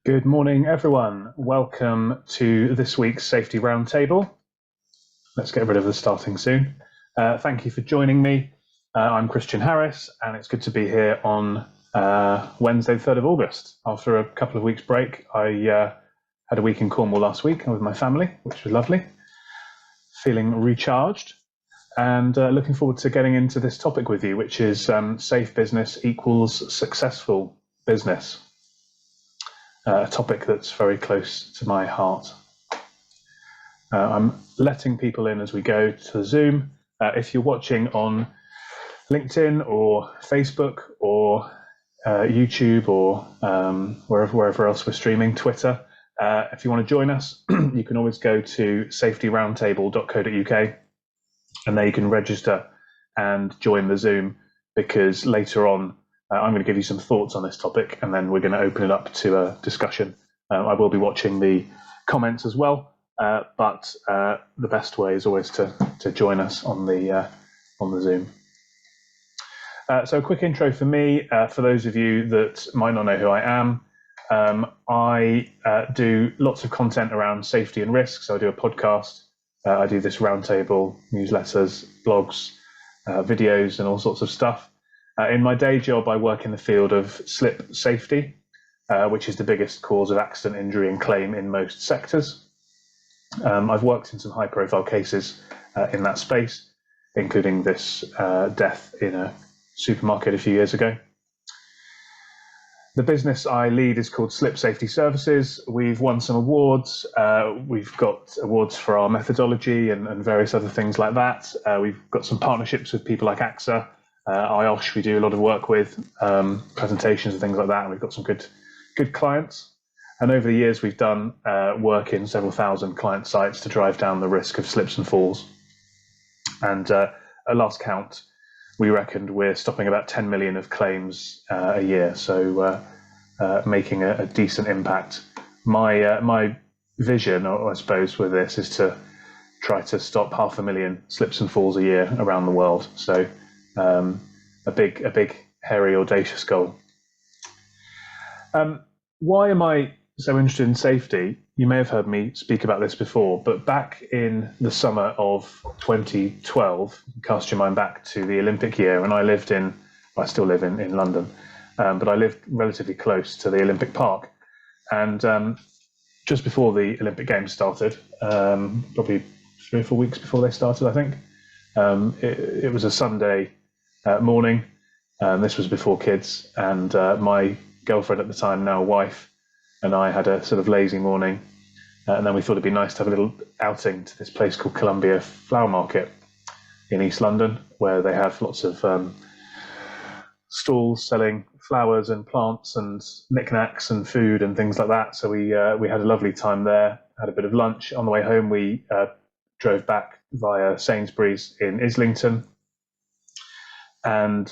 Good morning, everyone. Welcome to this week's Safety Roundtable. Let's get rid of the starting soon. Thank you for joining me. I'm Christian Harris, and it's good to be here on Wednesday, the 3rd of August. After a couple of weeks' break, I had a week in Cornwall last week with my family, which was lovely. Feeling recharged, and looking forward to getting into this topic with you, which is safe business equals successful business. A topic that's very close to my heart. I'm letting people in as we go to Zoom. If you're watching on LinkedIn or Facebook or YouTube or wherever else we're streaming, Twitter, if you want to join us, you can always go to safetyroundtable.co.uk, and there you can register and join the Zoom, because later on I'm going to give you some thoughts on this topic, and then we're going to open it up to a discussion. I will be watching the comments as well, but the best way is always to join us on the Zoom. So a quick intro for me, for those of you that might not know who I am. I do lots of content around safety and risk. So I do a podcast, I do this roundtable, newsletters, blogs, videos, and all sorts of stuff. In my day job, I work in the field of slip safety, which is the biggest cause of accident, injury, and claim in most sectors. I've worked in some high-profile cases in that space, including this death in a supermarket a few years ago. The business I lead is called Slip Safety Services. We've won some awards. We've got awards for our methodology and various other things like that. We've got some partnerships with people like AXA, IOSH we do a lot of work with, presentations and things like that, and we've got some good clients. And over the years, we've done work in several thousand client sites to drive down the risk of slips and falls. And at last count, we reckoned we're stopping about 10 million of claims a year, so making a decent impact. My vision, or I suppose, with this is to try to stop 500,000 slips and falls a year around the world. So a big, hairy, audacious goal. Why am I so interested in safety? You may have heard me speak about this before, but back in the summer of 2012, cast your mind back to the Olympic year, and I still live in London, but I lived relatively close to the Olympic Park. And just before the Olympic Games started, probably 3 or 4 weeks before they started, I think, it was a Sunday morning. This was before kids, and my girlfriend at the time, now wife, and I had a sort of lazy morning, and then we thought it'd be nice to have a little outing to this place called Columbia Flower Market in East London, where they have lots of stalls selling flowers and plants and knickknacks and food and things like that. So we had a lovely time there, had a bit of lunch. On the way home, we drove back via Sainsbury's in Islington, and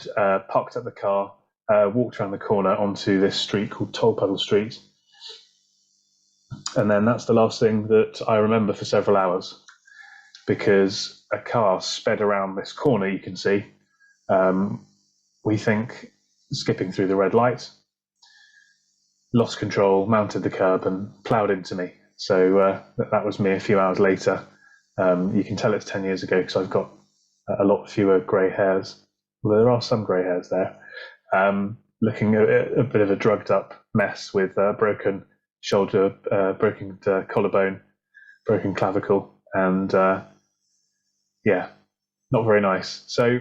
parked up the car, walked around the corner onto this street called Tolpuddle Street. And then that's the last thing that I remember for several hours, because a car sped around this corner, you can see, we think skipping through the red light, lost control, mounted the curb and ploughed into me. So that was me a few hours later. You can tell it's 10 years ago because I've got a lot fewer grey hairs. Well, there are some grey hairs there. Looking at a bit of a drugged up mess with broken shoulder, broken collarbone, broken clavicle, and yeah, not very nice. So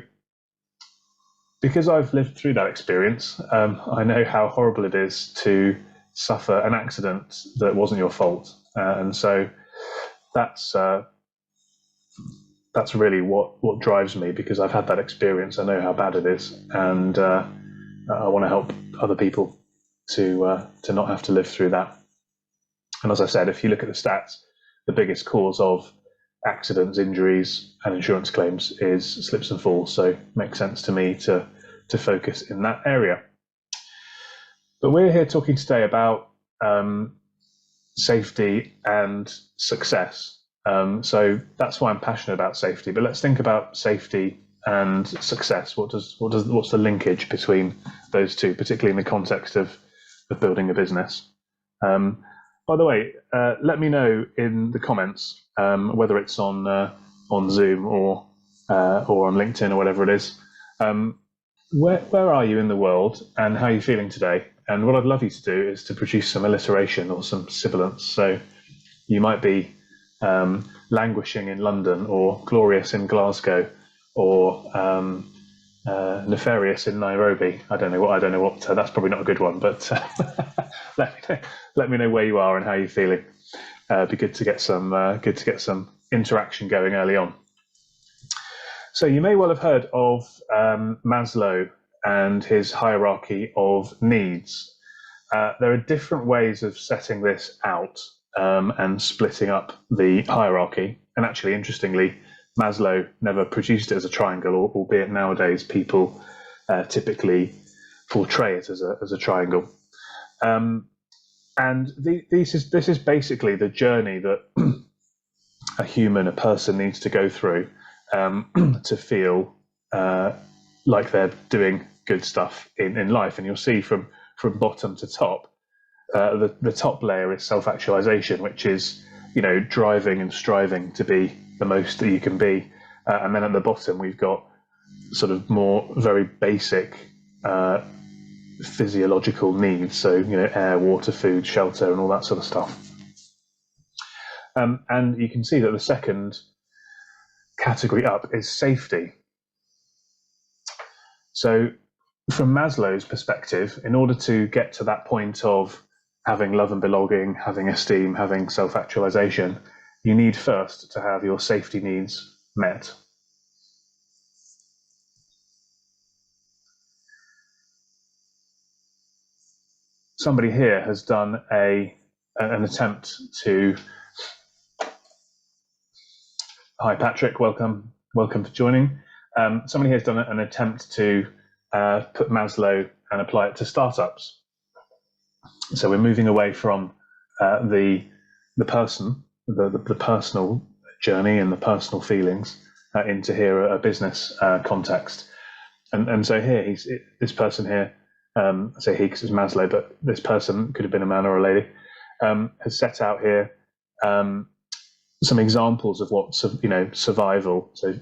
because I've lived through that experience, I know how horrible it is to suffer an accident that wasn't your fault. And so that's really what drives me, because I've had that experience. I know how bad it is, and I want to help other people to not have to live through that. And as I said, if you look at the stats, the biggest cause of accidents, injuries, and insurance claims is slips and falls. So it makes sense to me to focus in that area. But we're here talking today about safety and success. So that's why I'm passionate about safety. But let's think about safety and success. What's the linkage between those two, particularly in the context of building a business? By the way, let me know in the comments whether it's on Zoom or on LinkedIn or whatever it is. Where are you in the world and how are you feeling today? And what I'd love you to do is to produce some alliteration or some sibilance. So you might be languishing in London, or glorious in Glasgow, or nefarious in Nairobi. I don't know what. That's probably not a good one, but let me know where you are and how you're feeling. It'd be good to get some interaction going early on. So you may well have heard of Maslow and his hierarchy of needs. There are different ways of setting this out and splitting up the hierarchy. And actually, interestingly, Maslow never produced it as a triangle, albeit nowadays people typically portray it as a triangle. And this is basically the journey that a person needs to go through to feel like they're doing good stuff in life. And you'll see from bottom to top, the top layer is self-actualization, which is, driving and striving to be the most that you can be. And then at the bottom, we've got sort of more very basic physiological needs. So, air, water, food, shelter, and all that sort of stuff. And you can see that the second category up is safety. So from Maslow's perspective, in order to get to that point of having love and belonging, having esteem, having self-actualization, you need first to have your safety needs met. Somebody here has done an attempt to... Hi, Patrick, welcome for joining. Somebody here has done an attempt to put Maslow and apply it to startups. So we're moving away from the person, the personal journey and the personal feelings into here a business context. And so here this person here, I say he because it's Maslow, but this person could have been a man or a lady, has set out here some examples of what survival, so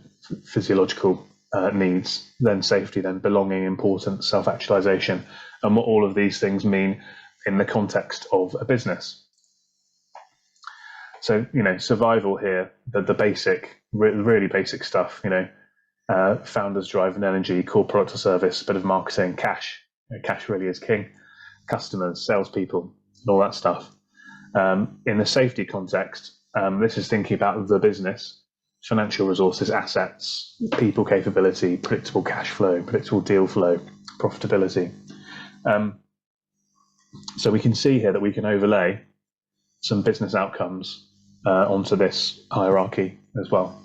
physiological needs, then safety, then belonging, importance, self-actualization, and what all of these things mean in the context of a business. So, survival here, the basic, really basic stuff, founders, drive and energy, core product or service, a bit of marketing, cash. Cash really is king. Customers, salespeople, and all that stuff. In the safety context, this is thinking about the business, financial resources, assets, people capability, predictable cash flow, predictable deal flow, profitability. So we can see here that we can overlay some business outcomes onto this hierarchy as well.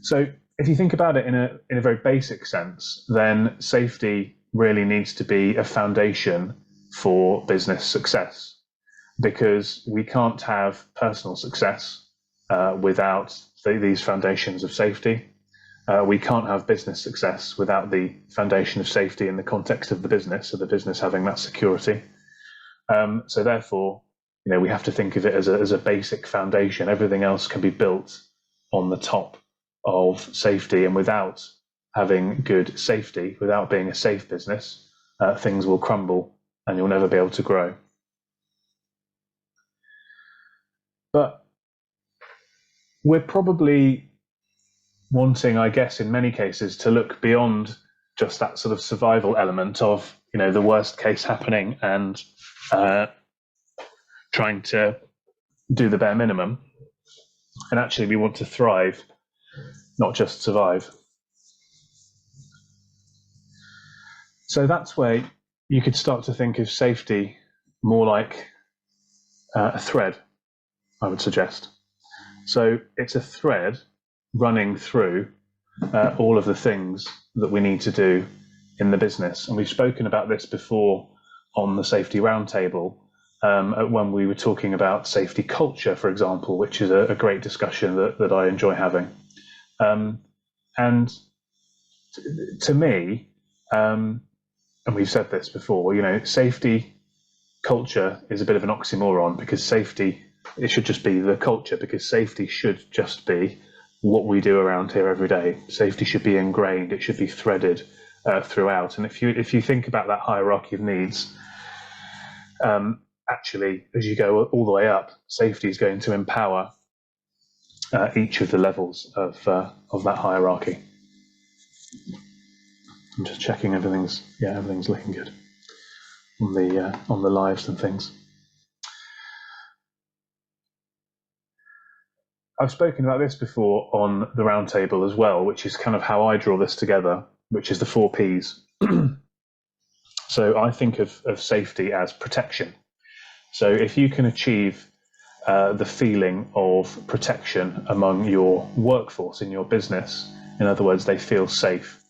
So if you think about it in a very basic sense, then safety really needs to be a foundation for business success, because we can't have personal success without these foundations of safety. We can't have business success without the foundation of safety in the context of the business, so the business having that security. So therefore, we have to think of it as a basic foundation. Everything else can be built on the top of safety, and without having good safety, without being a safe business, things will crumble and you'll never be able to grow. But we're probably wanting, I guess, in many cases, to look beyond just that sort of survival element of, the worst case happening and trying to do the bare minimum. And actually, we want to thrive, not just survive. So that's where you could start to think of safety more like a thread, I would suggest. So it's a thread running through all of the things that we need to do in the business. And we've spoken about this before on the Safety Roundtable, when we were talking about safety culture, for example, which is a great discussion that I enjoy having. And to me, and we've said this before, safety culture is a bit of an oxymoron, because safety, it should just be the culture, because safety should just be what we do around here every day. Safety should be ingrained, it should be threaded throughout. And if you think about that hierarchy of needs, actually, as you go all the way up, safety is going to empower each of the levels of that hierarchy. I'm just checking everything's looking good on the lives and things. I've spoken about this before on the Roundtable as well, which is kind of how I draw this together, which is the 4 Ps. So I think of safety as protection. So if you can achieve the feeling of protection among your workforce in your business, in other words, they feel safe,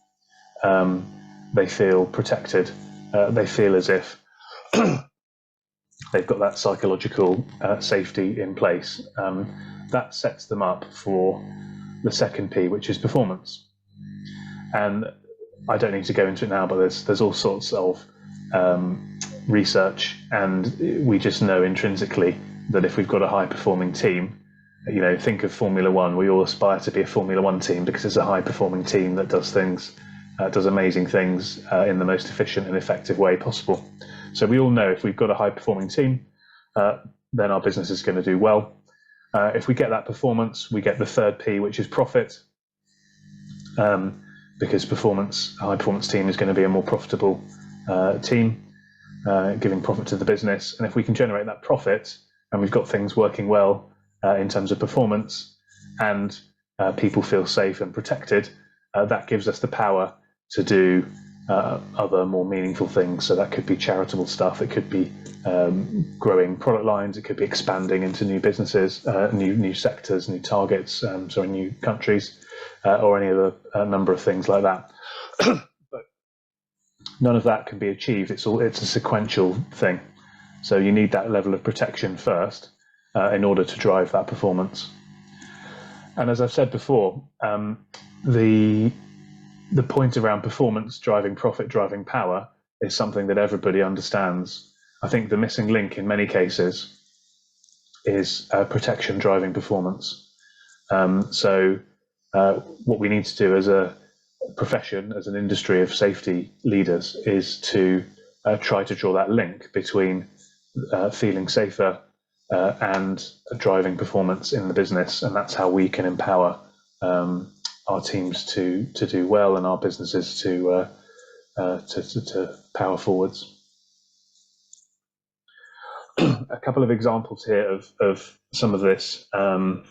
they feel protected, they feel as if they've got that psychological safety in place, that sets them up for the second P, which is performance. And I don't need to go into it now, but there's all sorts of research, and we just know intrinsically that if we've got a high-performing team, think of Formula One. We all aspire to be a Formula One team because it's a high-performing team that does amazing things in the most efficient and effective way possible. So we all know if we've got a high-performing team, then our business is going to do well. If we get that performance, we get the third P, which is profit, because a high-performance team is going to be a more profitable team, giving profit to the business. And if we can generate that profit, and we've got things working well in terms of performance, and people feel safe and protected, that gives us the power to do other more meaningful things. So that could be charitable stuff, it could be growing product lines, it could be expanding into new businesses, new sectors, new targets, new countries, or any other number of things like that. But none of that can be achieved. It's a sequential thing. So you need that level of protection first in order to drive that performance. And as I've said before, the point around performance driving profit, driving power, is something that everybody understands. I think the missing link in many cases is protection driving performance. So what we need to do as a profession, as an industry of safety leaders, is to try to draw that link between feeling safer and driving performance in the business. And that's how we can empower our teams to do well, and our businesses to power forwards. A couple of examples here of some of this, some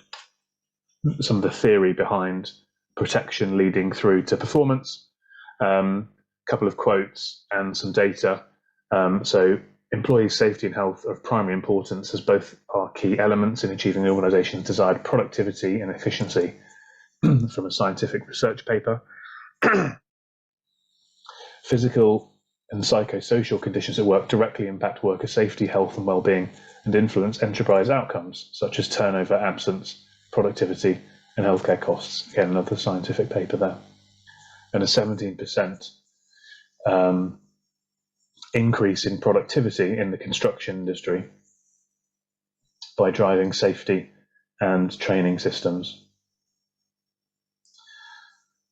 of the theory behind protection leading through to performance. Couple of quotes and some data. So employee safety and health are of primary importance, as both are key elements in achieving the organization's desired productivity and efficiency. From a scientific research paper. Physical and psychosocial conditions at work directly impact worker safety, health and well-being, and influence enterprise outcomes such as turnover, absence, productivity and healthcare costs. Again, another scientific paper there. And a 17% increase in productivity in the construction industry by driving safety and training systems.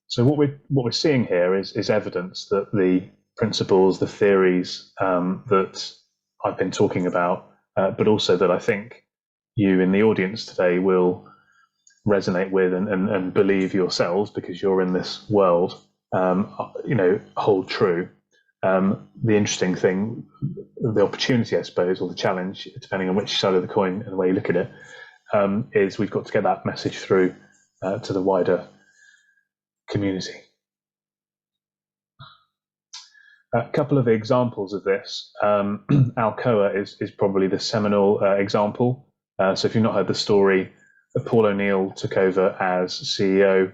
So what we're seeing here is evidence that the principles, the theories that I've been talking about, but also that I think you in the audience today will resonate with and believe yourselves, because you're in this world, hold true. The interesting thing, the opportunity, I suppose, or the challenge, depending on which side of the coin and the way you look at it, is we've got to get that message through to the wider community. A couple of examples of this. Alcoa is probably the seminal example. So if you've not heard the story, Paul O'Neill took over as CEO,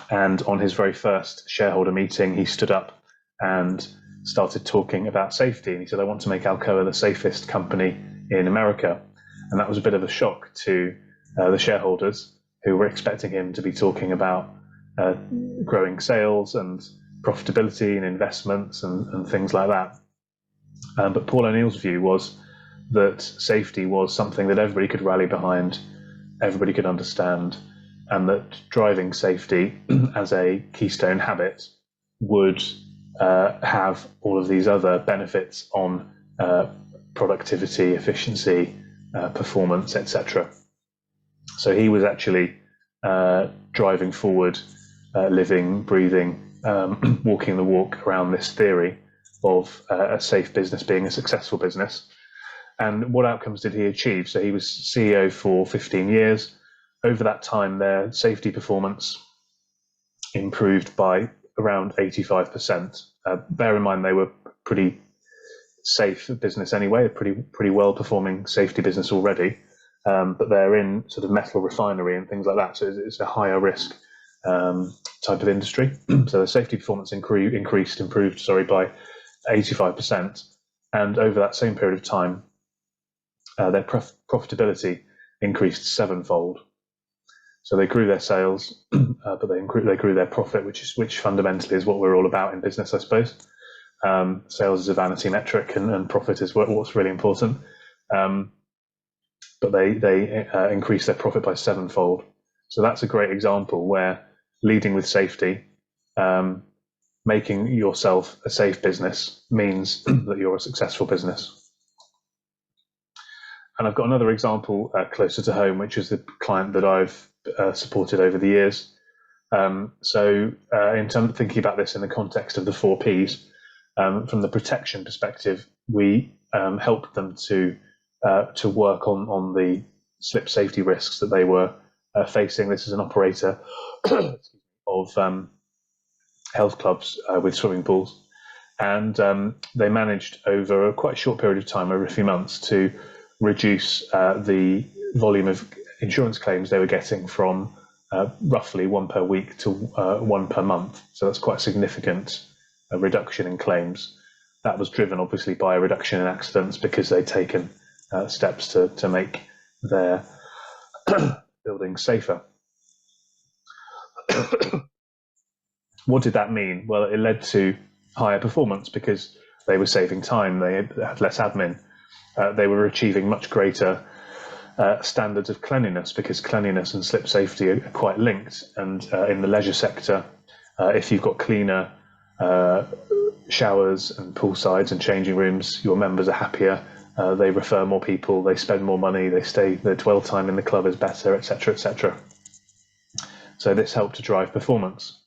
and on his very first shareholder meeting, he stood up and started talking about safety. And he said, I want to make Alcoa the safest company in America. And that was a bit of a shock to the shareholders, who were expecting him to be talking about growing sales and profitability and investments and things like that. But Paul O'Neill's view was that safety was something that everybody could rally behind, everybody could understand, and that driving safety as a keystone habit would have all of these other benefits on productivity, efficiency, performance, etc. So he was actually driving forward, living, breathing, walking the walk around this theory of a safe business being a successful business. And what outcomes did he achieve? So he was CEO for 15 years. Over that time, their safety performance improved by around 85%. Bear in mind, they were pretty safe business anyway, a pretty well-performing safety business already, but they're in sort of metal refinery and things like that, so it's a higher risk type of industry. So the safety performance improved by 85%, and over that same period of time, their profitability increased sevenfold. So they grew their sales, but they grew their profit, which fundamentally is what we're all about in business, I suppose. Sales is a vanity metric, and profit is what's really important. But they increased their profit by sevenfold. So that's a great example where leading with safety, making yourself a safe business means that you're a successful business. And I've got another example closer to home, which is the client that I've supported over the years. So in terms of thinking about this in the context of the 4 Ps, from the protection perspective, we helped them to work on the slip safety risks that they were facing. This is an operator of health clubs with swimming pools, and they managed over a quite short period of time, over a few months, to reduce the volume of insurance claims they were getting from roughly 1 per week to 1 per month. So that's quite a significant reduction in claims. That was driven obviously by a reduction in accidents because they'd taken steps to make their buildings safer. What did that mean? Well, it led to higher performance because they were saving time, they had less admin, they were achieving much greater standards of cleanliness, because cleanliness and slip safety are quite linked. And in the leisure sector, if you've got cleaner showers and poolsides and changing rooms, your members are happier, they refer more people, they spend more money, their dwell time in the club is better, etc., etc. So this helped to drive performance.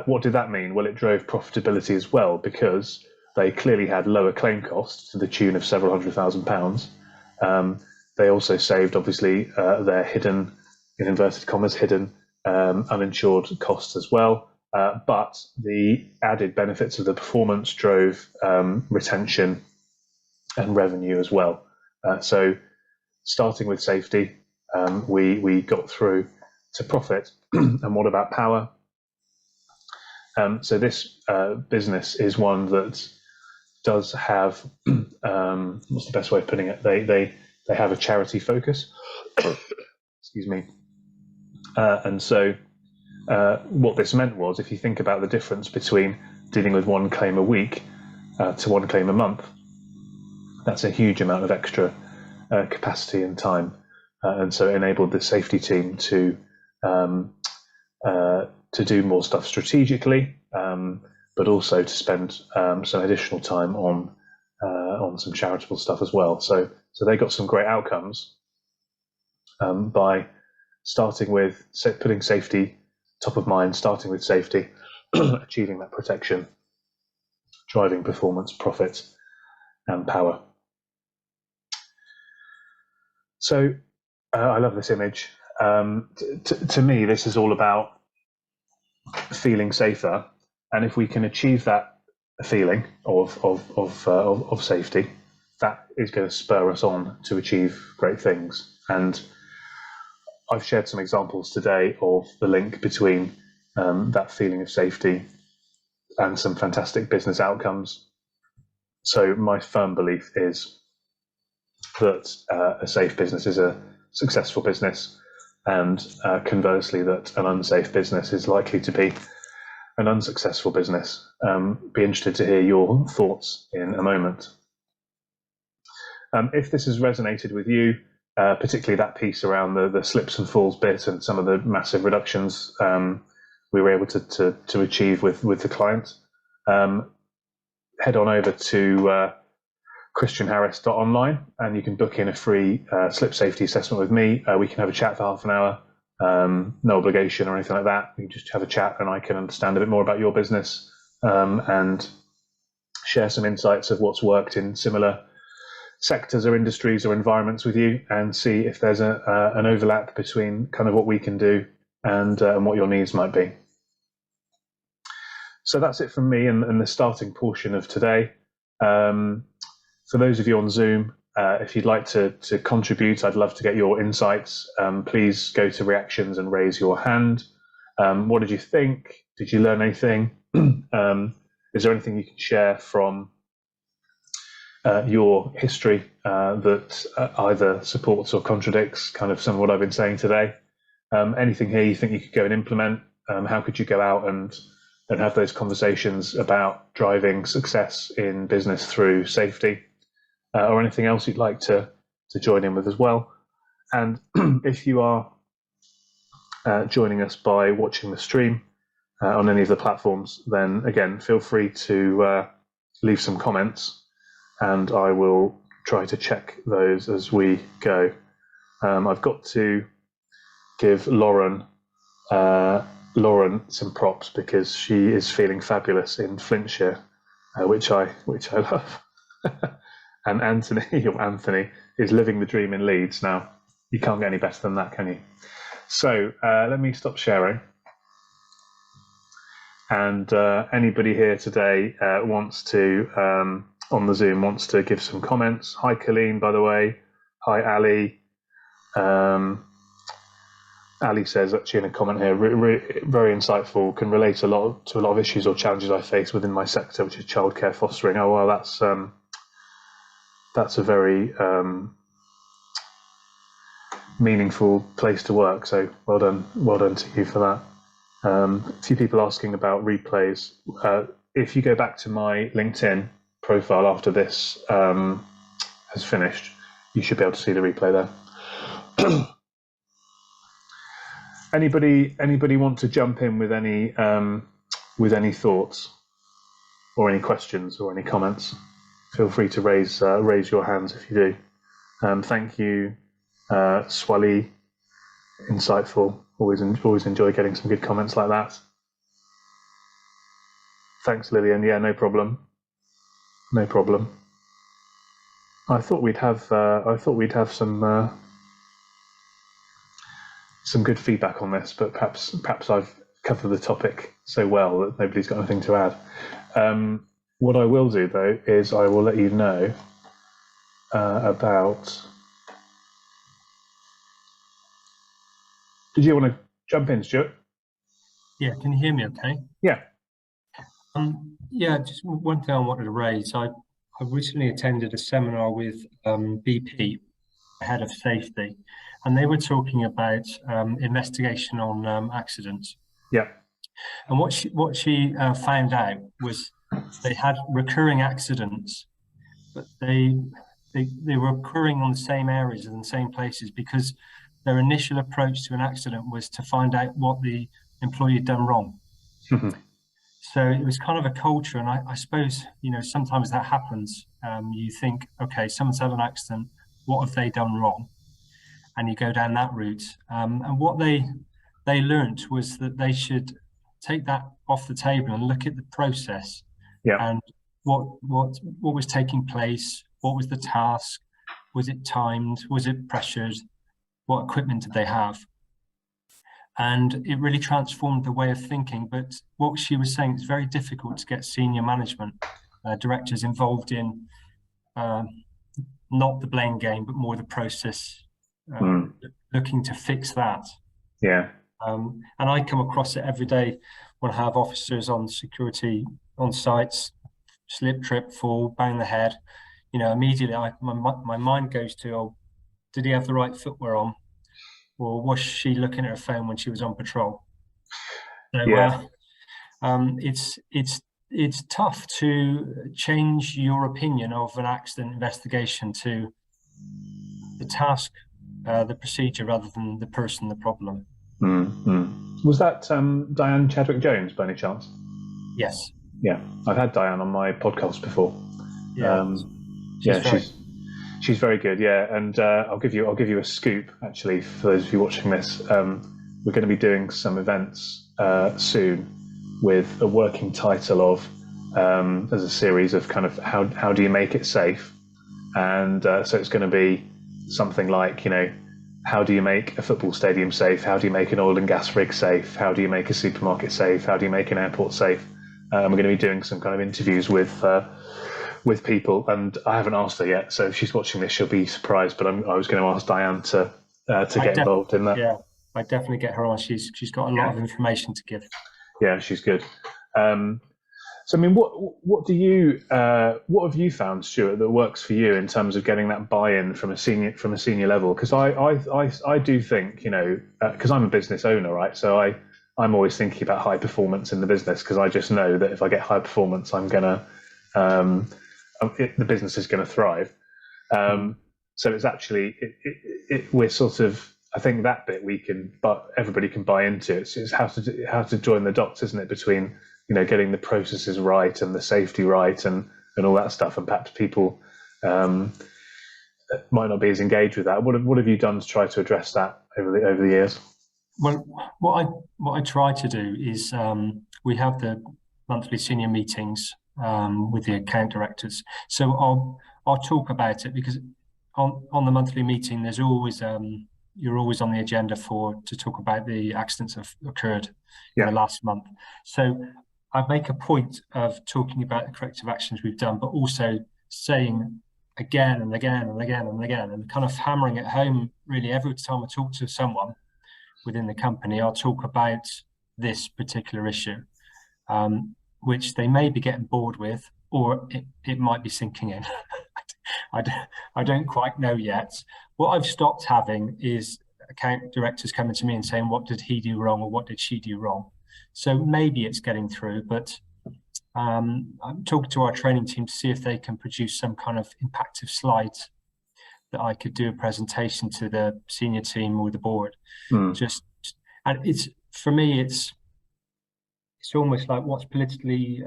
What did that mean? Well, it drove profitability as well, because they clearly had lower claim costs to the tune of several £100,000. They also saved, obviously, their hidden, in inverted commas, hidden uninsured costs as well. But the added benefits of the performance drove retention and revenue as well. So starting with safety, we got through to profit. And what about power? So this business is one that does have, what's the best way of putting it? They have a charity focus. Excuse me. And so what this meant was, if you think about the difference between dealing with 1 claim a week to 1 claim a month, that's a huge amount of extra capacity and time. And so it enabled the safety team to do more stuff strategically, but also to spend some additional time on some charitable stuff as well. So they got some great outcomes by starting with putting safety top of mind, starting with safety, achieving that protection, driving performance, profit, and power. So I love this image. To me, this is all about feeling safer, and if we can achieve that feeling of safety, that is going to spur us on to achieve great things. And I've shared some examples today of the link between that feeling of safety and some fantastic business outcomes. So my firm belief is that a safe business is a successful business, and conversely, that an unsafe business is likely to be an unsuccessful business. Be interested to hear your thoughts in a moment. If this has resonated with you, particularly that piece around the slips and falls bit and some of the massive reductions we were able to achieve with the client, head on over to christianharris.online and you can book in a free slip safety assessment with me. We can have a chat for half an hour, no obligation or anything like that. We can just have a chat and I can understand a bit more about your business and share some insights of what's worked in similar sectors or industries or environments with you and see if there's an overlap between kind of what we can do and what your needs might be. So that's it from me and the starting portion of today. For those of you on Zoom, if you'd like to contribute, I'd love to get your insights. Please go to reactions and raise your hand. What did you think? Did you learn anything? Is there anything you can share from your history that either supports or contradicts kind of some of what I've been saying today? Anything here you think you could go and implement? How could you go out and have those conversations about driving success in business through safety, or anything else you'd like to join in with as well? And if you are joining us by watching the stream on any of the platforms, then again, feel free to leave some comments and I will try to check those as we go. I've got to give Lauren some props because she is feeling fabulous in Flintshire, which I love. And Anthony is living the dream in Leeds. Now, you can't get any better than that, can you? So let me stop sharing. And anybody here today wants to, on the Zoom, wants to give some comments. Hi, Colleen, by the way. Hi, Ali. Ali says, actually in a comment here, very insightful, can relate to a lot of issues or challenges I face within my sector, which is childcare fostering. Oh, well, that's a very meaningful place to work. So well done to you for that. A few people asking about replays. If you go back to my LinkedIn profile after this has finished, you should be able to see the replay there. Anybody want to jump in with any thoughts or any questions or any comments? Feel free to raise your hands if you do. Thank you, Swali. Insightful. Always enjoy getting some good comments like that. Thanks, Lillian. Yeah, no problem. No problem. I thought we'd have some good feedback on this, but perhaps I've covered the topic so well that nobody's got anything to add. What I will do though is I will let you know about. Did you want to jump in, Stuart? Yeah, can you hear me okay? Yeah. Yeah, just one thing I wanted to raise. I recently attended a seminar with BP, head of safety, and they were talking about investigation on accidents. Yeah. And what she found out was they had recurring accidents, but they were occurring on the same areas and the same places because their initial approach to an accident was to find out what the employee had done wrong. So it was kind of a culture, and I suppose, sometimes that happens. You think, okay, someone's had an accident, what have they done wrong? And you go down that route. And what they learnt was that they should take that off the table and look at the process. Yeah. And what was taking place, what was the task, was it timed, was it pressured, what equipment did they have? And it really transformed the way of thinking. But what she was saying, it's very difficult to get senior management, directors involved in not the blame game, but more the process, looking to fix that. Yeah. And I come across it every day when I have officers on security on sites, slip, trip, fall, bang the head. Immediately my mind goes to, oh, did he have the right footwear on? Or was she looking at her phone when she was on patrol? So yeah. it's it's tough to change your opinion of an accident investigation to the task, the procedure, rather than the person, the problem. Was that Diane Chadwick-Jones by any chance? Yes. Yeah, I've had Diane on my podcast before. Yeah. She's very good. Yeah, and I'll give you a scoop actually for those of you watching this. We're going to be doing some events soon with a working title of there's a series of kind of how do you make it safe, and so it's going to be something like, you know, how do you make a football stadium safe? How do you make an oil and gas rig safe? How do you make a supermarket safe? How do you make an airport safe? We're going to be doing some kind of interviews with people, and I haven't asked her yet. So if she's watching this, she'll be surprised. But I was going to ask Diane to get involved in that. Yeah, I definitely get her on. She's got a lot of information to give. Yeah, she's good. So I mean, what have you found, Stuart, that works for you in terms of getting that buy-in from a senior level? Because I do think, you know, because I'm a business owner, right? So I'm always thinking about high performance in the business, because I just know that if I get high performance, I'm gonna the business is going to thrive. So it's actually we're sort of, I think that bit but everybody can buy into it. It's how to join the dots, isn't it, between, you know, getting the processes right and the safety right and all that stuff. And perhaps people might not be as engaged with that. What have you done to try to address that over the years? Well, what I try to do is we have the monthly senior meetings with the account directors. So I'll talk about it, because on the monthly meeting, there's always you're always on the agenda to talk about the accidents that have occurred in the last month. So I make a point of talking about the corrective actions we've done, but also saying again and again and again and again, and kind of hammering it home really every time I talk to someone within the company. I'll talk about this particular issue, which they may be getting bored with, or it might be sinking in. I don't quite know yet. What I've stopped having is account directors coming to me and saying, what did he do wrong, or what did she do wrong? So maybe it's getting through, but I'm talking to our training team to see if they can produce some kind of impactful slides that I could do a presentation to the senior team or the board. And for me, it's almost like what's politically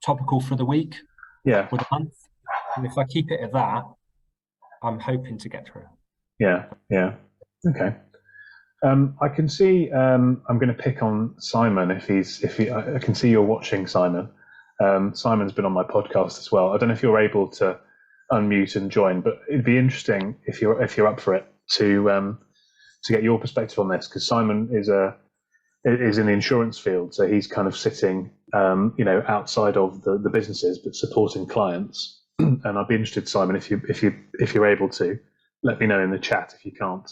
topical for the week, or the month. And if I keep it at that, I'm hoping to get through. Yeah. Okay. I can see. I'm going to pick on Simon I can see you're watching, Simon. Simon's been on my podcast as well. I don't know if you're able to unmute and join, but it'd be interesting if you're up for it to get your perspective on this, because Simon is in the insurance field, so he's kind of sitting, outside of the businesses, but supporting clients. And I'd be interested, Simon, if you're able to let me know in the chat if you can't,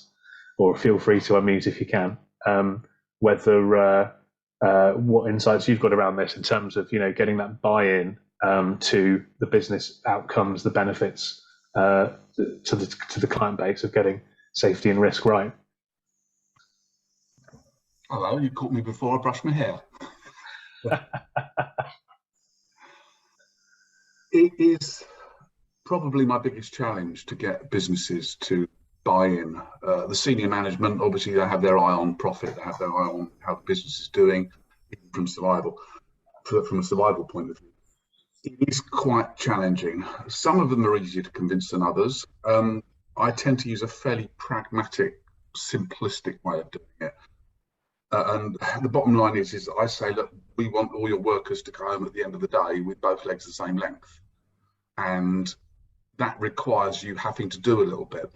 or feel free to unmute if you can. Whether what insights you've got around this in terms of, you know, getting that buy-in to the business outcomes, the benefits to the client base of getting safety and risk right. Hello, you caught me before I brushed my hair. It is probably my biggest challenge to get businesses to buy in. The senior management, obviously, they have their eye on profit, they have their eye on how the business is doing from a survival point of view. It is quite challenging. Some of them are easier to convince than others. I tend to use a fairly pragmatic, simplistic way of doing it. And the bottom line is I say, look, we want all your workers to go home at the end of the day with both legs the same length. And that requires you having to do a little bit.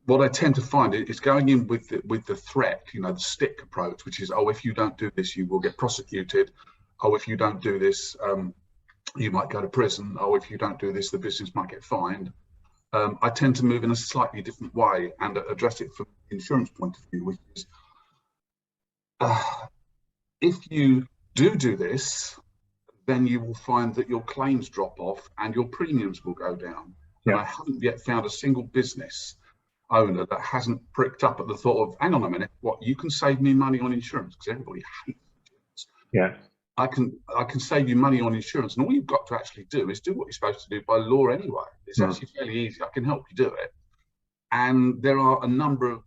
What I tend to find is going in with the threat, you know, the stick approach, which is, oh, if you don't do this, you will get prosecuted. Oh, if you don't do this, you might go to prison. Oh, if you don't do this, the business might get fined. I tend to move in a slightly different way and address it from an insurance point of view, which is, if you do this, then you will find that your claims drop off and your premiums will go down. And I haven't yet found a single business owner that hasn't pricked up at the thought of, hang on a minute, what, you can save me money on insurance, because everybody hates insurance. I can save you money on insurance, and all you've got to actually do is do what you're supposed to do by law anyway. It's actually fairly easy. I can help you do it. And there are a number of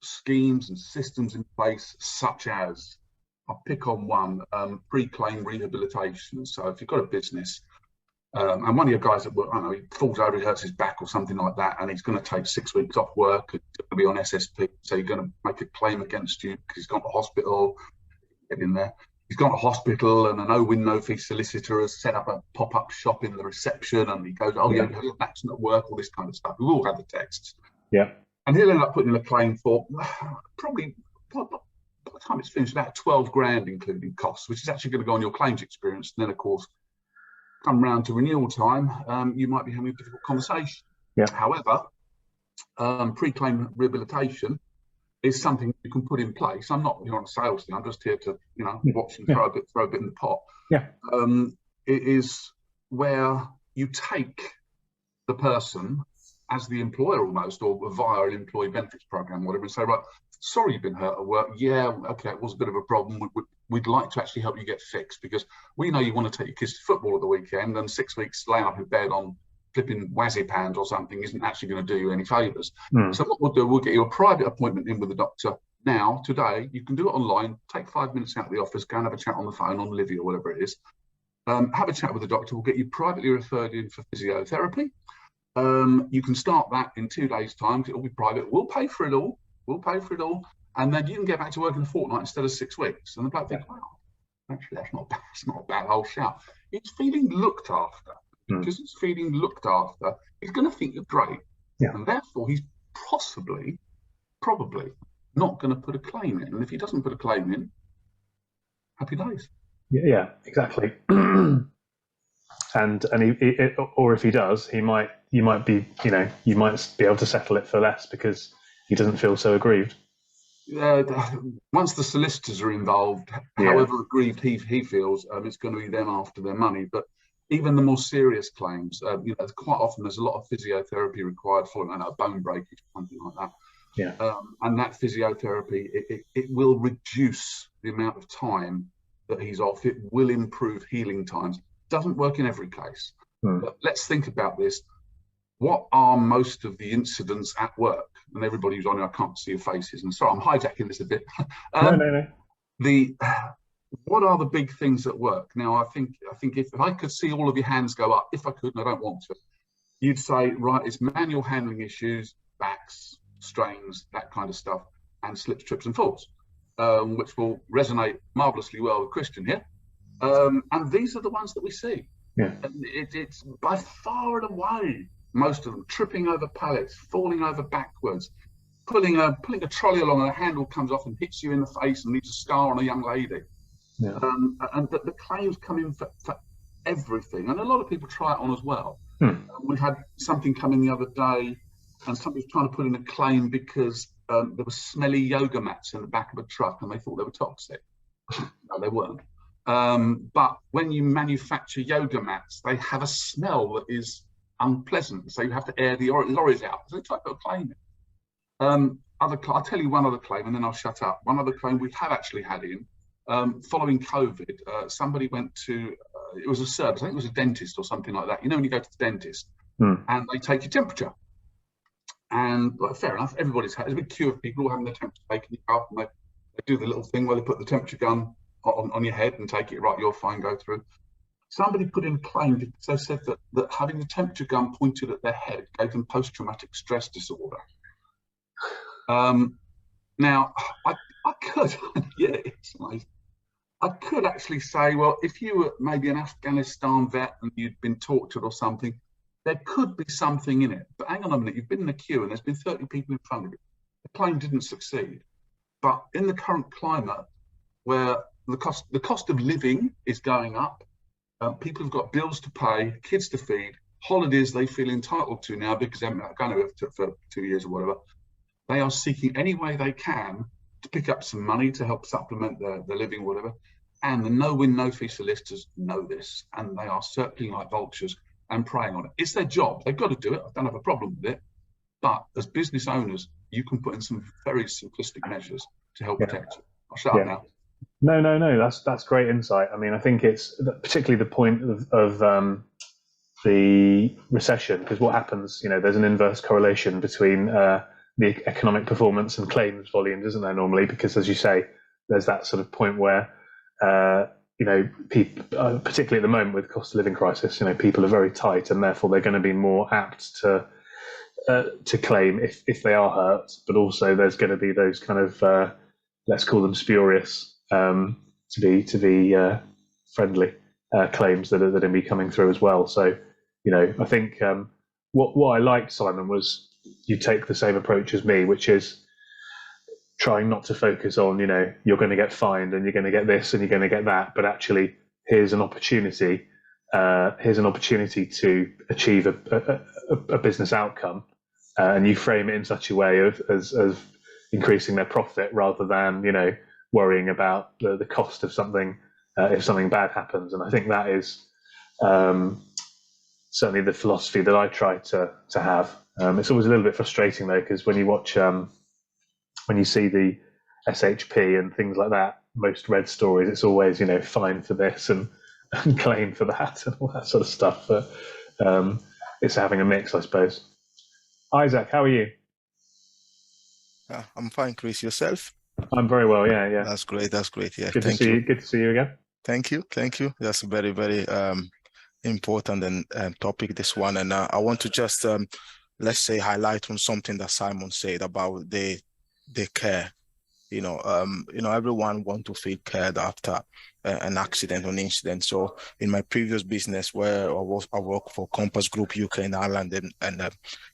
schemes and systems in place, such as, I'll pick on one, pre-claim rehabilitation. So if you've got a business, and one of your guys that work, I don't know, he falls over, he hurts his back or something like that, and he's going to take 6 weeks off work, and going to be on SSP, so you're going to make a claim against you because he's gone to hospital. Get in there. He's gone to hospital, and a no-win, no-fee solicitor has set up a pop-up shop in the reception, and he goes, "Oh yeah, you had an accident at work," all this kind of stuff. We've all had the texts. Yeah. And he'll end up putting in a claim for probably, by the time it's finished, about 12 grand, including costs, which is actually going to go on your claims experience. And then, of course, come round to renewal time, you might be having a difficult conversation. Yeah. However, pre-claim rehabilitation is something you can put in place. I'm not here on a sales thing. I'm just here to, watch and throw a bit in the pot. Yeah. It is where you take the person as the employer almost, or via an employee benefits program, whatever, and say, right, sorry you've been hurt at work. Yeah, okay, it was a bit of a problem. We'd like to actually help you get fixed, because we know you want to take your kids to football at the weekend, and 6 weeks laying up in bed on flipping Wazipans or something isn't actually going to do you any favours. So what we'll do, we'll get you a private appointment in with the doctor now, today. You can do it online, take 5 minutes out of the office, go and have a chat on the phone, on Livy or whatever it is. Have a chat with the doctor. We'll get you privately referred in for physiotherapy. You can start that in 2 days' time. It'll be private. We'll pay for it all. And then you can get back to work in a fortnight instead of 6 weeks. And the bloke thinks, wow, actually, that's not bad. It's not a bad old shout. It's feeling looked after. Because it's feeling looked after, he's going to think you're great. Yeah. And therefore, he's probably not going to put a claim in. And if he doesn't put a claim in, happy days. Yeah, exactly. and or if he does, you might be able to settle it for less because he doesn't feel so aggrieved. Once the solicitors are involved, however aggrieved he feels, it's going to be them after their money. But even the more serious claims, quite often there's a lot of physiotherapy required for a bone breakage, something like that. Yeah. And that physiotherapy, it will reduce the amount of time that he's off. It will improve healing times. Doesn't work in every case. But let's think about this. What are most of the incidents at work? And everybody who's on here, I can't see your faces. And sorry, I'm hijacking this a bit. No. What are the big things at work? Now, I think if I could see all of your hands go up, if I could, and I don't want to, you'd say, right, it's manual handling issues, backs, strains, that kind of stuff, and slips, trips, and falls, which will resonate marvellously well with Christian here. And these are the ones that we see. Yeah. And it's by far and away most of them tripping over pallets, falling over backwards, pulling a trolley along, and a handle comes off and hits you in the face and leaves a scar on a young lady. Yeah. And the claims come in for everything, and a lot of people try it on as well. We had something come in the other day, and somebody was trying to put in a claim because there were smelly yoga mats in the back of a truck, and they thought they were toxic. No, they weren't. But when you manufacture yoga mats, they have a smell that is unpleasant, so you have to air the lorries out. So they try to put a claim in. I'll tell you one other claim, and then I'll shut up. One other claim we have actually had in. Following COVID, somebody went to, it was a service, I think it was a dentist or something like that. You know, when you go to the dentist and they take your temperature. And fair enough, there's a big queue of people all having their temperature taken up, and they do the little thing where they put the temperature gun on your head and take it, right, you're fine, go through. Somebody put in a claim because they said that having the temperature gun pointed at their head gave them post-traumatic stress disorder. Now, I could, yeah, it's nice. I could actually say, well, if you were maybe an Afghanistan vet and you'd been tortured or something, there could be something in it. But hang on a minute, you've been in a queue and there's been 30 people in front of you. The claim didn't succeed. But in the current climate, where the cost of living is going up, people have got bills to pay, kids to feed, holidays they feel entitled to now because they haven't gone over for 2 years or whatever. They are seeking any way they can to pick up some money to help supplement their living or whatever. And the no-win, no-fee solicitors know this, and they are circling like vultures and preying on it. It's their job. They've got to do it. I don't have a problem with it. But as business owners, you can put in some very simplistic measures to help protect you. I'll shut up now. No. That's great insight. I mean, I think it's particularly the point of the recession, because what happens, there's an inverse correlation between the economic performance and claims volumes, isn't there, normally? Because, as you say, there's that sort of point where, people, particularly at the moment with cost of living crisis, people are very tight, and therefore they're going to be more apt to claim if they are hurt. But also, there's going to be those kind of let's call them spurious, to be friendly, claims that are going to be coming through as well. So, I think what I liked, Simon, was you take the same approach as me, which is trying not to focus on, you're going to get fined and you're going to get this and you're going to get that, but actually here's an opportunity. Here's an opportunity to achieve a business outcome, and you frame it in such a way as increasing their profit rather than worrying about the cost of something if something bad happens. And I think that is certainly the philosophy that I try to have. It's always a little bit frustrating though, because when you watch when you see the SHP and things like that, most read stories, it's always fine for this and claim for that and all that sort of stuff. But it's having a mix, I suppose. Isaac, how are you? I'm fine, Chris. Yourself? I'm very well. Yeah. That's great. Yeah. Good to see you. Good to see you again. Thank you. That's a very, very important and topic, this one. And I want to just let's say highlight on something that Simon said about the care. Everyone want to feel cared after an accident or an incident. So in my previous business, where I work for Compass Group UK in Ireland, and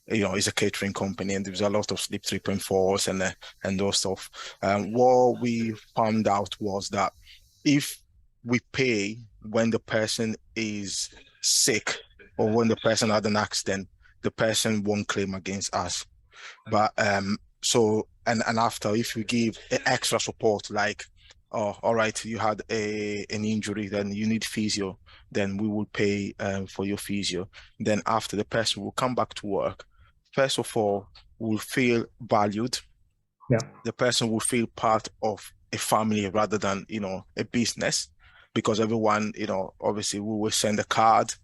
it's a catering company, and there's a lot of sleep 3.4s and those stuff. What we found out was that if we pay when the person is sick or when the person had an accident, the person won't claim against us. But so after, if we give extra support, like, oh, all right, you had an injury, then you need physio, then we will pay for your physio. Then after, the person will come back to work. First of all, will feel valued. Yeah. The person will feel part of a family rather than a business, because everyone, obviously we will send a card.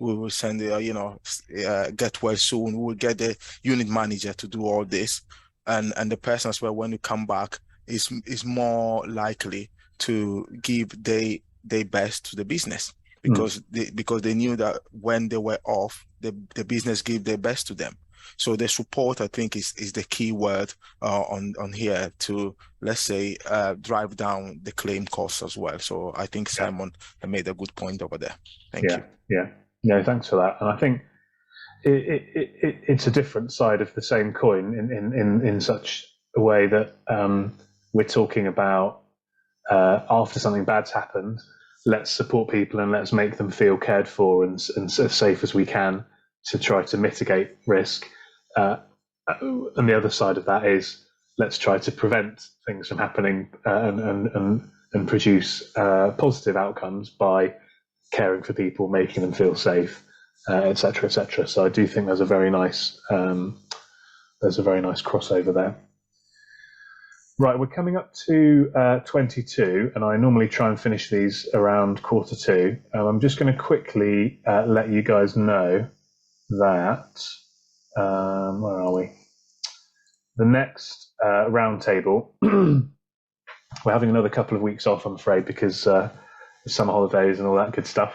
We will send get well soon. We will get the unit manager to do all this. And the person as well, when you come back, is more likely to give their best to the business, because they knew that when they were off, the business gave their best to them. So the support, I think, is the key word on here to, let's say, drive down the claim costs as well. So I think Simon made a good point over there. Thank you. Yeah. No, thanks for that. And I think it's a different side of the same coin in such a way that we're talking about after something bad's happened, let's support people and let's make them feel cared for and as safe as we can to try to mitigate risk. And the other side of that is let's try to prevent things from happening and produce positive outcomes by caring for people, making them feel safe, etc., etc. So I do think there's a very nice crossover there. Right, we're coming up to 22, and I normally try and finish these around 1:45. I'm just going to quickly let you guys know that where are we? The next roundtable, we're having another couple of weeks off, I'm afraid, because summer holidays and all that good stuff.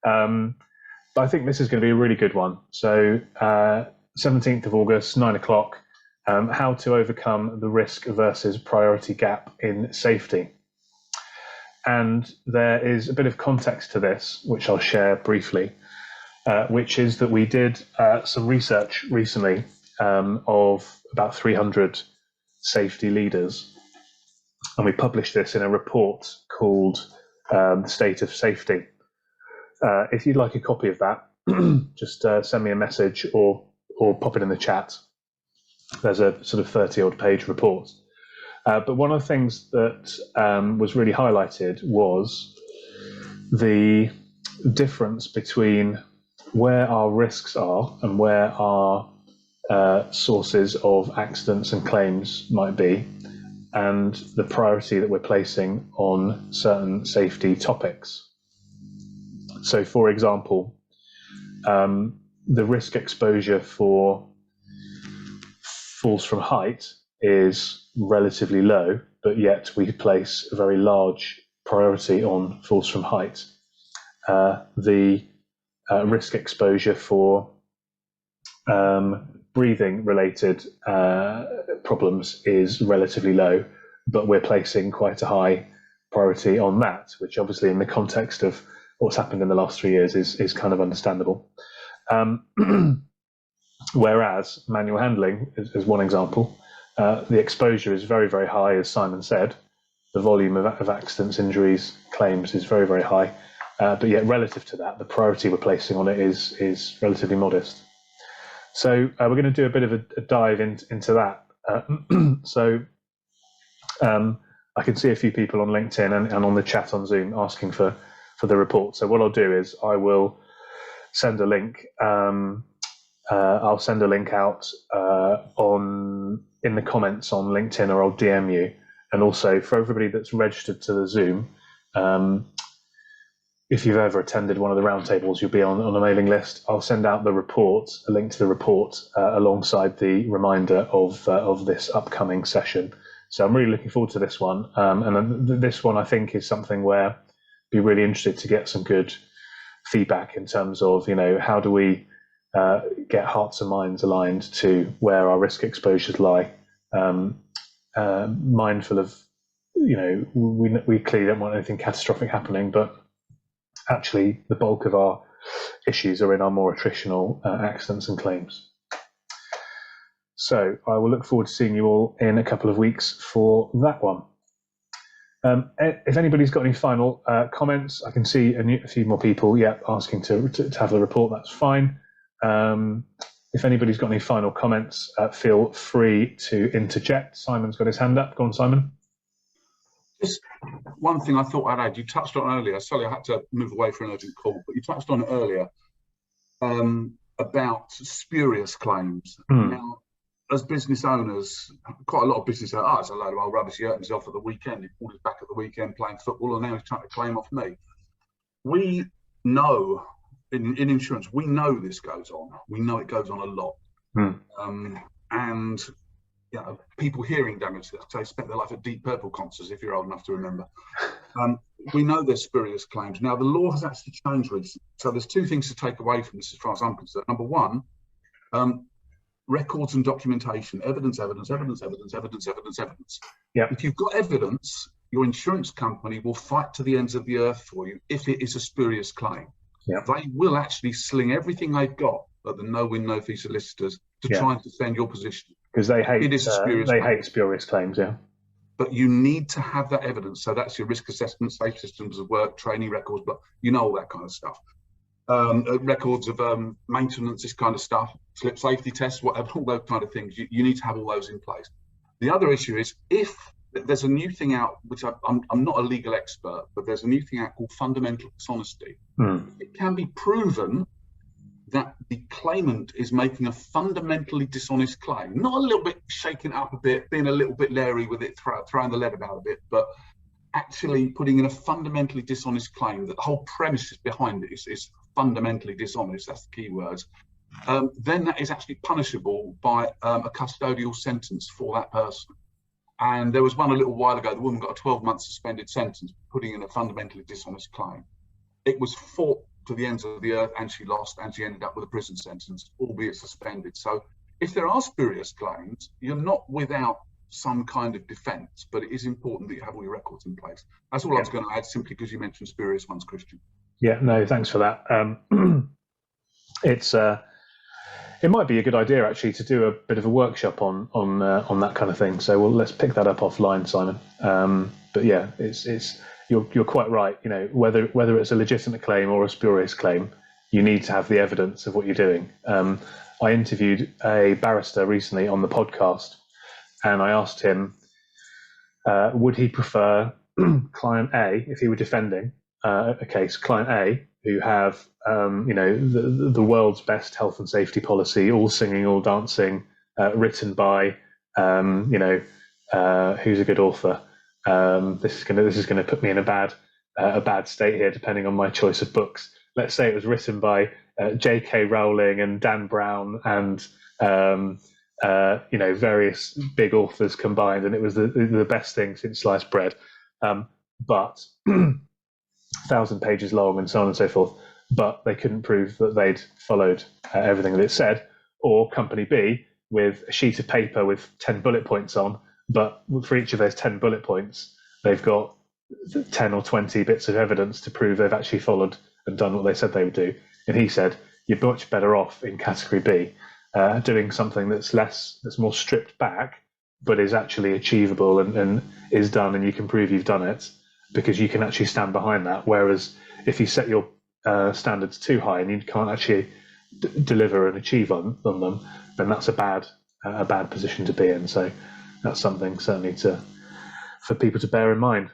But I think this is going to be a really good one. So 17th of August, 9 o'clock, how to overcome the risk versus priority gap in safety. And there is a bit of context to this, which I'll share briefly, which is that we did some research recently of about 300 safety leaders. And we published this in a report called The State of Safety. If you'd like a copy of that, just send me a message or pop it in the chat. There's a sort of 30-odd page report. But one of the things that was really highlighted was the difference between where our risks are and where our sources of accidents and claims might be, and the priority that we're placing on certain safety topics. So, for example, the risk exposure for falls from height is relatively low, but yet we place a very large priority on falls from height. The risk exposure for breathing related problems is relatively low, but we're placing quite a high priority on that, which obviously in the context of what's happened in the last 3 years is kind of understandable. Whereas manual handling is one example. The exposure is very, very high, as Simon said. The volume of accidents, injuries, claims is very, very high. But yet relative to that, the priority we're placing on it is relatively modest. So we're going to do a bit of a dive into that. So I can see a few people on LinkedIn and on the chat on Zoom asking for the report. So what I'll do is I will send a link. I'll send a link out in the comments on LinkedIn, or I'll DM you. And also for everybody that's registered to the Zoom, if you've ever attended one of the roundtables, you'll be on a mailing list. I'll send out the report, a link to the report, alongside the reminder of this upcoming session. So I'm really looking forward to this one. And this one, I think, is something where I'd be really interested to get some good feedback in terms of, how do we get hearts and minds aligned to where our risk exposures lie, mindful of, we clearly don't want anything catastrophic happening, but actually the bulk of our issues are in our more attritional accidents and claims. So I will look forward to seeing you all in a couple of weeks for that one. If anybody's got any final comments, I can see a few more people asking to have the report. That's fine. If anybody's got any final comments, feel free to interject. Simon's got his hand up. Go on, Simon. Just one thing I thought I'd add. You touched on earlier. Sorry, I had to move away for an urgent call, but you touched on it earlier about spurious claims. Now, as business owners, quite a lot of business owners, it's a load of old rubbish. He hurt himself at the weekend. He pulled his back at the weekend playing football, and now he's trying to claim off me. We know in insurance, we know this goes on. We know it goes on a lot. And people hearing damage, they spent their life at Deep Purple concerts, if you're old enough to remember. We know there's spurious claims. Now, the law has actually changed recently. So there's two things to take away from this as far as I'm concerned. Number one, records and documentation, evidence. Yeah. If you've got evidence, your insurance company will fight to the ends of the earth for you if it is a spurious claim. Yeah. They will actually sling everything they've got at the no-win, no-fee solicitors to try and defend your position. Because they hate spurious claims, yeah. But you need to have that evidence. So that's your risk assessment, safe systems of work, training records, but all that kind of stuff. Records of maintenance, this kind of stuff, slip safety tests, whatever, all those kind of things. You need to have all those in place. The other issue is if there's a new thing out, which I'm not a legal expert, but there's a new thing out called fundamental dishonesty. It can be proven that the claimant is making a fundamentally dishonest claim, not a little bit shaking it up a bit, being a little bit leery with it, throwing the lead about a bit, but actually putting in a fundamentally dishonest claim that the whole premise behind it is fundamentally dishonest, that's the key words, then that is actually punishable by a custodial sentence for that person. And there was one a little while ago, the woman got a 12-month suspended sentence putting in a fundamentally dishonest claim. It was fought to the ends of the earth, and she lost, and she ended up with a prison sentence, albeit suspended. So if there are spurious claims, you're not without some kind of defence, but it is important that you have all your records in place. That's all I was going to add, simply because you mentioned spurious ones, Christian. Yeah, no, thanks for that. It might be a good idea actually to do a bit of a workshop on that kind of thing. So let's pick that up offline, Simon. But yeah, you're quite right. Whether it's a legitimate claim or a spurious claim, you need to have the evidence of what you're doing. I interviewed a barrister recently on the podcast, and I asked him, would he prefer client A, if he were defending a case, client A, who have the world's best health and safety policy, all singing, all dancing, written by who's a good author. This is gonna put me in a bad state here, depending on my choice of books. Let's say it was written by J.K. Rowling and Dan Brown and various big authors combined, and it was the best thing since sliced bread. But 1,000 pages long and so on and so forth. But they couldn't prove that they'd followed everything that it said. Or Company B with a sheet of paper with 10 bullet points on, but for each of those 10 bullet points, they've got 10 or 20 bits of evidence to prove they've actually followed and done what they said they would do. And he said, you're much better off in category B, doing something that's more stripped back, but is actually achievable and is done, and you can prove you've done it because you can actually stand behind that. Whereas if you set your standards too high and you can't actually deliver and achieve on them, then that's a bad position to be in. So that's something certainly for people to bear in mind.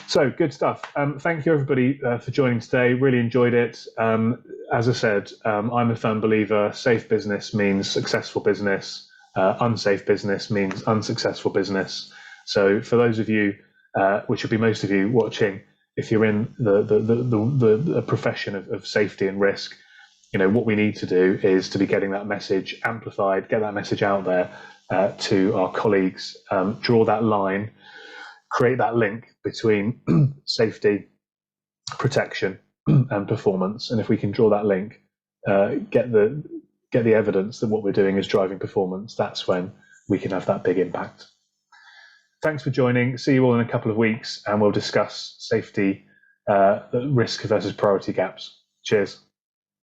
So good stuff. Thank you everybody for joining today. Really enjoyed it. As I said, I'm a firm believer. Safe business means successful business. Unsafe business means unsuccessful business. So for those of you, which would be most of you watching, if you're in the profession of safety and risk, what we need to do is to be getting that message amplified, get that message out there to our colleagues, draw that line, create that link between safety, protection, and performance. And if we can draw that link, get the evidence that what we're doing is driving performance, that's when we can have that big impact. Thanks for joining. See you all in a couple of weeks, and we'll discuss safety, risk versus priority gaps. Cheers.